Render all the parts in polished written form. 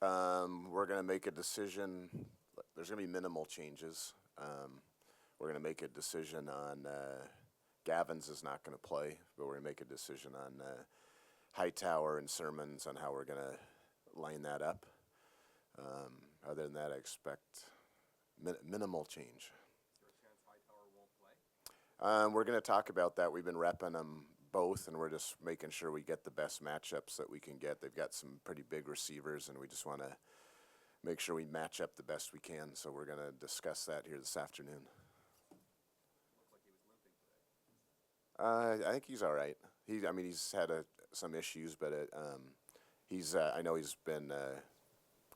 We're going to make a decision. There's going to be minimal changes. We're going to make a decision on Gavin's is not going to play, but we're going to make a decision on Hightower and Sermons on how we're going to line that up. Other than that, I expect minimal change. Is there a chance Hightower won't play? We're going to talk about that. We've been repping them both, and we're just making sure we get the best matchups that we can get. They've got some pretty big receivers, and we just want to make sure we match up the best we can. So we're going to discuss that here this afternoon. Looked like he was limping today. I think he's all right. He's had some issues, but I know he's been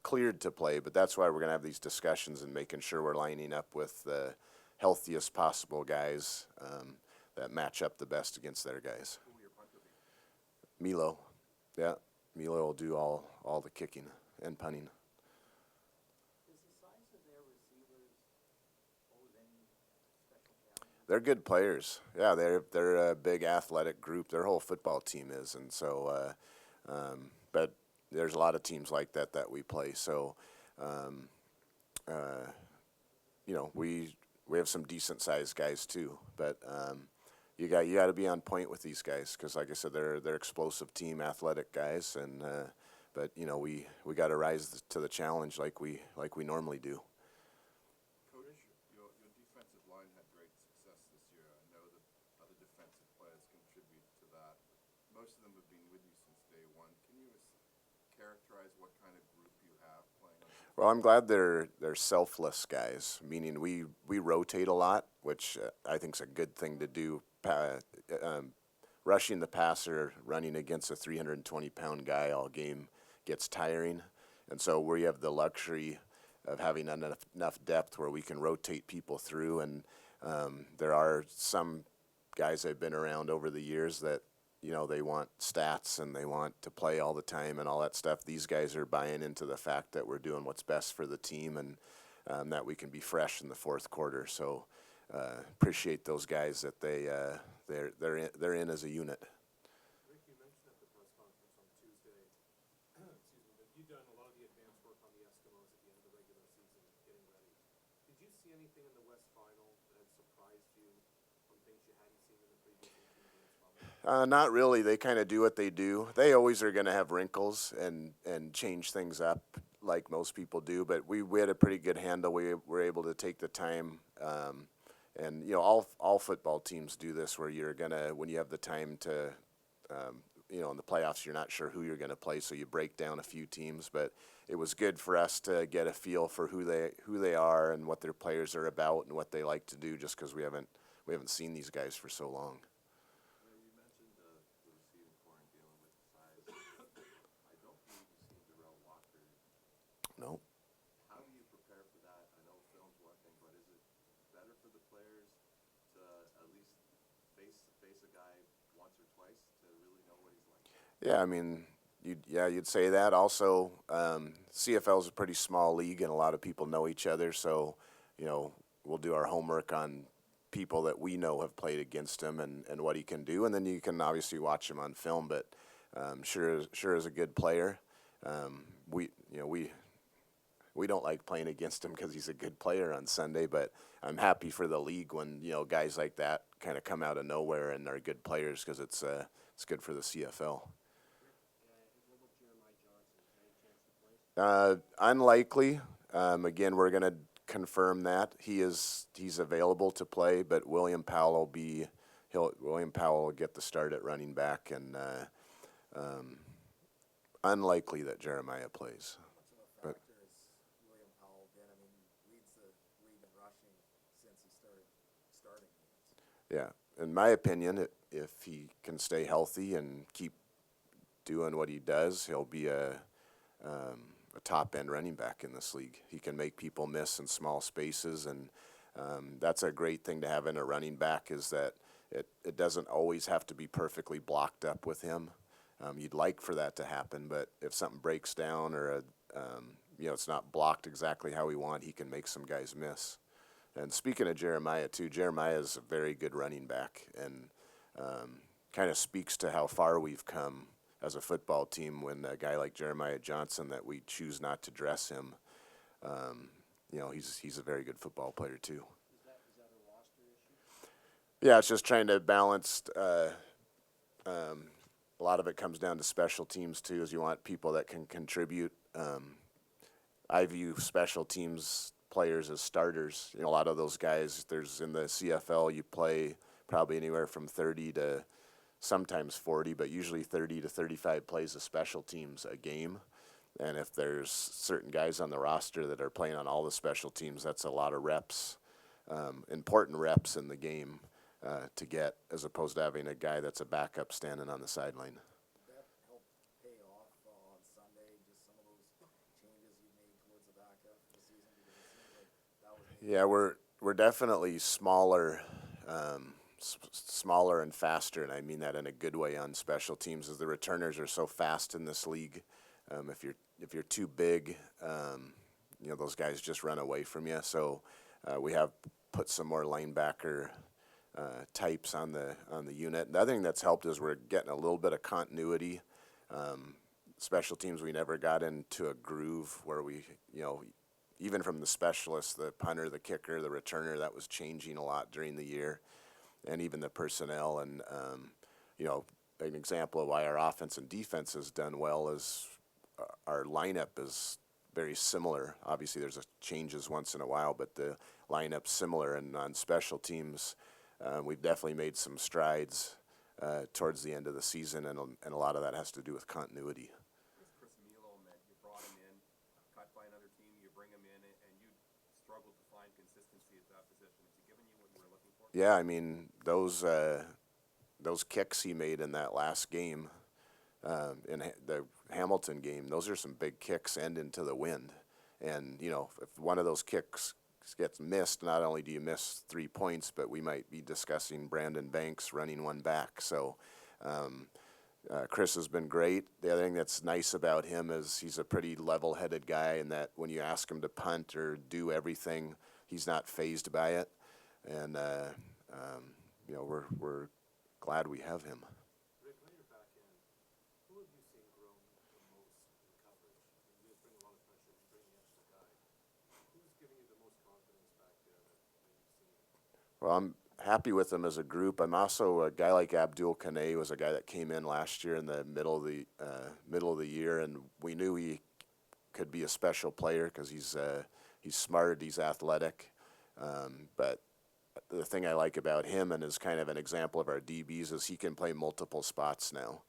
cleared to play. But that's why we're going to have these discussions and making sure we're lining up with the healthiest possible guys that match up the best against their guys. Who will your punter be? Milo, yeah, Milo will do all the kicking and punting. Does the size of their receivers pose any special challenges? They're good players. Yeah, they're a big athletic group. Their whole football team is, and so. But there's a lot of teams like that we play. So, we have some decent sized guys too. But you got to be on point with these guys because, like I said, they're explosive team, athletic guys, and but we got to rise to the challenge like we normally do. Coach, your defensive line had great success this year. I know that other defensive players contribute to that. Most of them have been with you since day one. Can you characterize what kind of group you have playing on defense? Well, I'm glad they're selfless guys, meaning we rotate a lot, which I think is a good thing to do. Rushing the passer, running against a 320-pound guy all game gets tiring, and so we have the luxury of having enough depth where we can rotate people through. And there are some guys I've been around over the years that they want stats and they want to play all the time and all that stuff. These guys are buying into the fact that we're doing what's best for the team and that we can be fresh in the fourth quarter. So appreciate those guys that they're in as a unit. Rick, you mentioned at the press conference on Tuesday, excuse me, that you've done a lot of the advanced work on the Eskimos at the end of the regular season, getting ready. Did you see anything in the West Final that had surprised you from things you hadn't seen in the previous 18 games from them? Not really. They kind of do what they do. They always are going to have wrinkles and change things up like most people do, but we had a pretty good handle. We were able to take the time. And all football teams do this, where when you have the time to, in the playoffs, you're not sure who you're going to play, so you break down a few teams. But it was good for us to get a feel for who they are and what their players are about and what they like to do, just because we haven't seen these guys for so long. You mentioned the receiving core and dealing with the size. I don't believe you've seen Darrell Walker. No. How do you prepare for that? I know film's one thing, but is it better for the players to at least face a guy once or twice to really know what he's like? Yeah, you'd say that. Also, CFL is a pretty small league, and a lot of people know each other. So, we'll do our homework on people that we know have played against him and what he can do, and then you can obviously watch him on film. But sure is a good player. We don't like playing against him because he's a good player on Sunday, but I'm happy for the league when guys like that kind of come out of nowhere and are good players, because it's good for the CFL. Unlikely. Again, we're going to confirm that he's available to play, but William Powell will get the start at running back, and unlikely that Jeremiah plays. How much of a factor has William Powell been? Leads the league in rushing since he started starting games. Yeah, in my opinion, if he can stay healthy and keep doing what he does, he'll be a top-end running back in this league. He can make people miss in small spaces, and that's a great thing to have in a running back, is that it doesn't always have to be perfectly blocked up with him. You'd like for that to happen, but if something breaks down or it's not blocked exactly how we want, he can make some guys miss. And speaking of Jeremiah too, Jeremiah is a very good running back, and kind of speaks to how far we've come as a football team when a guy like Jeremiah Johnson, that we choose not to dress him, he's a very good football player too. Is that a roster issue? Yeah, it's just trying to balance. A lot of it comes down to special teams too, is you want people that can contribute. I view special teams players as starters. A lot of those guys, there's in the CFL, you play probably anywhere from 30 to sometimes 40, but usually 30 to 35 plays of special teams a game. And if there's certain guys on the roster that are playing on all the special teams, that's a lot of reps, important reps in the game to get, as opposed to having a guy that's a backup standing on the sideline. Did that help pay off on Sunday, just some of those changes you made towards the back half of the season? Because it seems like that was maybe Yeah, we're definitely smaller, smaller and faster, and I mean that in a good way on special teams, as the returners are so fast in this league. If you're too big, those guys just run away from you. So we have put some more linebacker types on the unit. The other thing that's helped is we're getting a little bit of continuity. Special teams, we never got into a groove where we, even from the specialists, the punter, the kicker, the returner, that was changing a lot during the year, and even the personnel. And an example of why our offense and defense has done well is our lineup is very similar. Obviously, there's changes once in a while, but the lineup's similar. And on special teams, we've definitely made some strides towards the end of the season, and a lot of that has to do with continuity. Where's Chris Milo meant? You brought him in, cut by another team, you bring him in, and you struggled to find consistency at that position. Has he given you what you were looking for? Yeah, I mean, those kicks he made in that last game, in the Hamilton game, those are some big kicks and into the wind. And, if one of those kicks gets missed, not only do you miss 3 points, but we might be discussing Brandon Banks running one back. So Chris has been great. The other thing that's nice about him is he's a pretty level-headed guy, and that when you ask him to punt or do everything, he's not fazed by it. And, we're glad we have him. Rick, on your back end, who have you seen grow the most in coverage? You guys bring a lot of pressure, you bring the extra guy. Who's giving you the most confidence back there that you've seen? Well, I'm happy with them as a group. I'm also a guy like Abdul Kane was a guy that came in last year in the middle of the year, and we knew he could be a special player because he's smart, he's athletic, but the thing I like about him, and is kind of an example of our DBs, is he can play multiple spots now.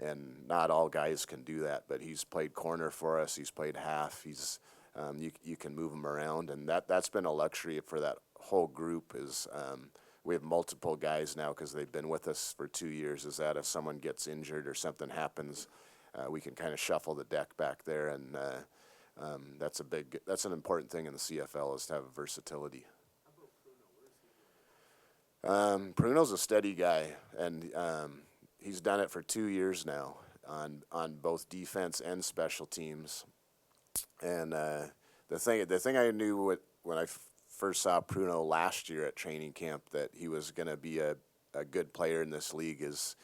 And not all guys can do that, but he's played corner for us. He's played half. You can move him around, and that's been a luxury for that whole group. Is we have multiple guys now because they've been with us for 2 years. Is that if someone gets injured or something happens, we can kind of shuffle the deck back there, and that's an important thing in the CFL, is to have versatility. Pruno's a steady guy, and he's done it for 2 years now on both defense and special teams. And the thing I knew when I first saw Pruno last year at training camp, that he was going to be a good player in this league, is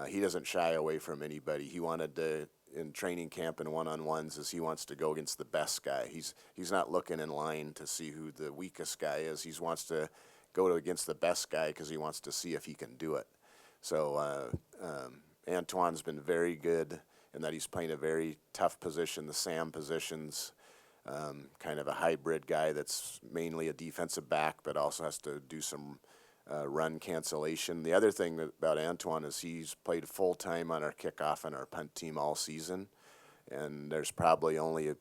he doesn't shy away from anybody. He wanted to, in training camp and one-on-ones, is he wants to go against the best guy. He's not looking in line to see who the weakest guy is. He wants to go against the best guy because he wants to see if he can do it. So Antoine's been very good in that he's playing a very tough position, the Sam positions, kind of a hybrid guy that's mainly a defensive back but also has to do some run cancellation. The other thing about Antoine is he's played full-time on our kickoff and our punt team all season, and there's probably only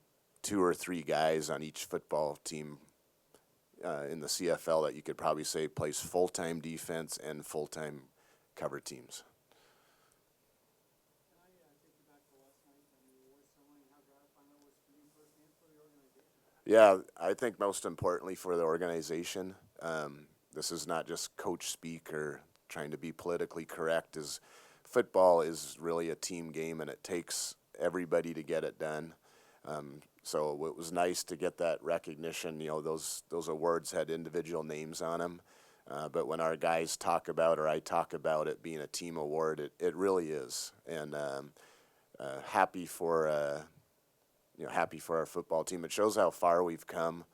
2 or 3 guys on each football team in the CFL that you could probably say plays full-time defense and full-time cover teams. Can I take you back to last night and the award ceremony, and how gratifying that was for you personally and for the organization? Yeah, I think most importantly for the organization, this is not just coach speak or trying to be politically correct. Is football is really a team game, and it takes everybody to get it done. So it was nice to get that recognition. Those awards had individual names on them, but when our guys talk about, or I talk about it being a team award, it really is. And happy for happy for our football team. It shows how far we've come.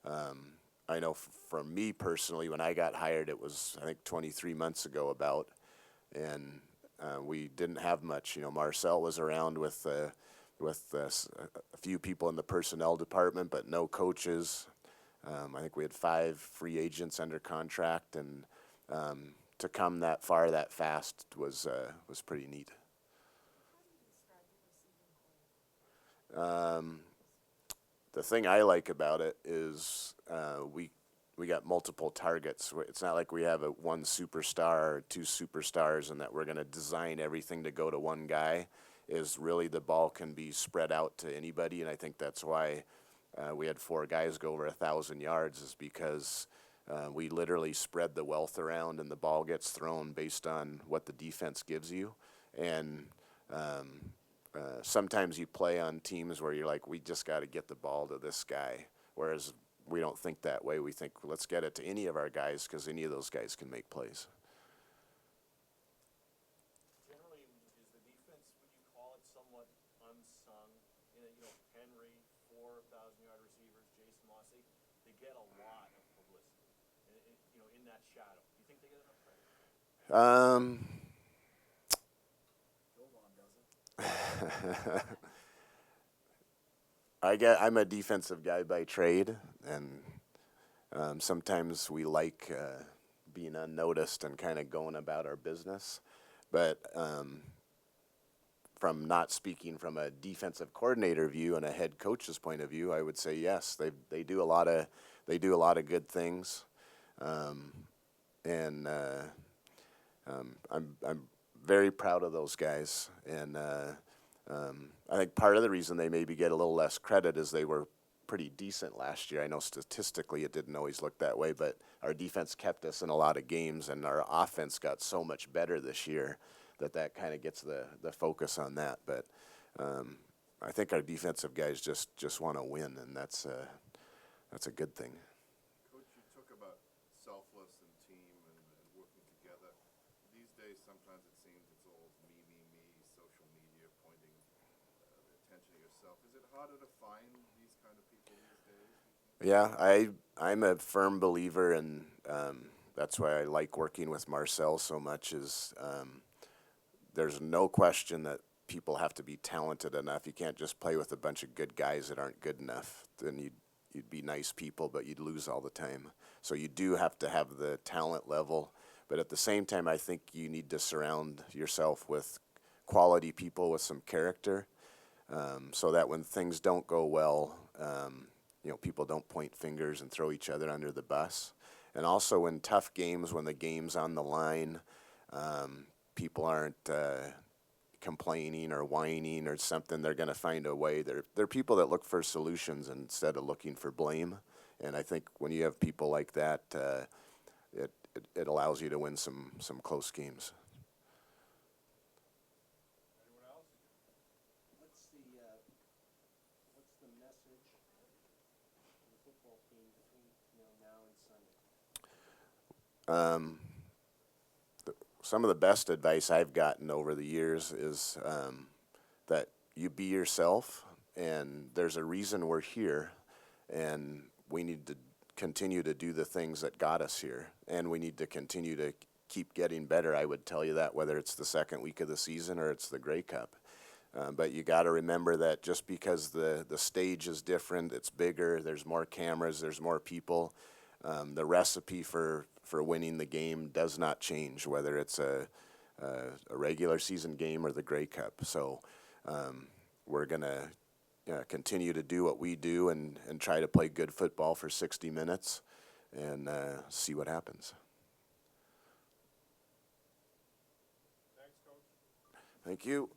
I know for me personally, when I got hired, it was I think 23 months ago about, and we didn't have much. Marcel was around with a few people in the personnel department, but no coaches. I think we had 5 free agents under contract, and to come that far that fast was pretty neat. The thing I like about it is we got multiple targets. It's not like we have one superstar or 2 superstars and that we're going to design everything to go to one guy. Is really the ball can be spread out to anybody, and I think that's why we had 4 guys go over 1,000 yards is because we literally spread the wealth around and the ball gets thrown based on what the defense gives you. And sometimes you play on teams where you're like, we just got to get the ball to this guy, whereas we don't think that way. We think, let's get it to any of our guys because any of those guys can make plays. Generally, is the defense, would you call it somewhat unsung? Henry, 4,000-yard receivers, Jason Mossy, they get a lot of publicity, in that shadow. Do you think they get enough credit? I'm a defensive guy by trade, and sometimes we like being unnoticed and kind of going about our business. But from not speaking from a defensive coordinator view and a head coach's point of view, I would say yes, they do a lot of good things, and I'm very proud of those guys, and I think part of the reason they maybe get a little less credit is they were pretty decent last year. I know statistically it didn't always look that way, but our defense kept us in a lot of games, and our offense got so much better this year that kind of gets the focus on that. But I think our defensive guys just want to win, and that's a good thing. Coach, you talk about selfless and team and working together. These days, sometimes it seems it's all me, social media pointing the attention to yourself. Is it harder to find these kind of people these days? Yeah, I'm a firm believer, and that's why I like working with Marcel so much. Is there's no question that people have to be talented enough. You can't just play with a bunch of good guys that aren't good enough. Then you'd be nice people, but you'd lose all the time. So you do have to have the talent level, but at the same time, I think you need to surround yourself with quality people with some character, so that when things don't go well, people don't point fingers and throw each other under the bus. And also in tough games, when the game's on the line, people aren't complaining or whining or something. They're going to find a way. They're people that look for solutions instead of looking for blame. And I think when you have people like that, it allows you to win some close games. Anyone else? What's the message for the football team between, now and Sunday? Some of the best advice I've gotten over the years is that you be yourself, and there's a reason we're here, and we need to continue to do the things that got us here, and we need to continue to keep getting better. I would tell you that whether it's the second week of the season or it's the Grey Cup. But you got to remember that just because the stage is different, it's bigger, there's more cameras, there's more people, the recipe for winning the game does not change, whether it's a regular season game or the Grey Cup. So we're going to continue to do what we do and try to play good football for 60 minutes and see what happens. Thanks, Coach. Thank you.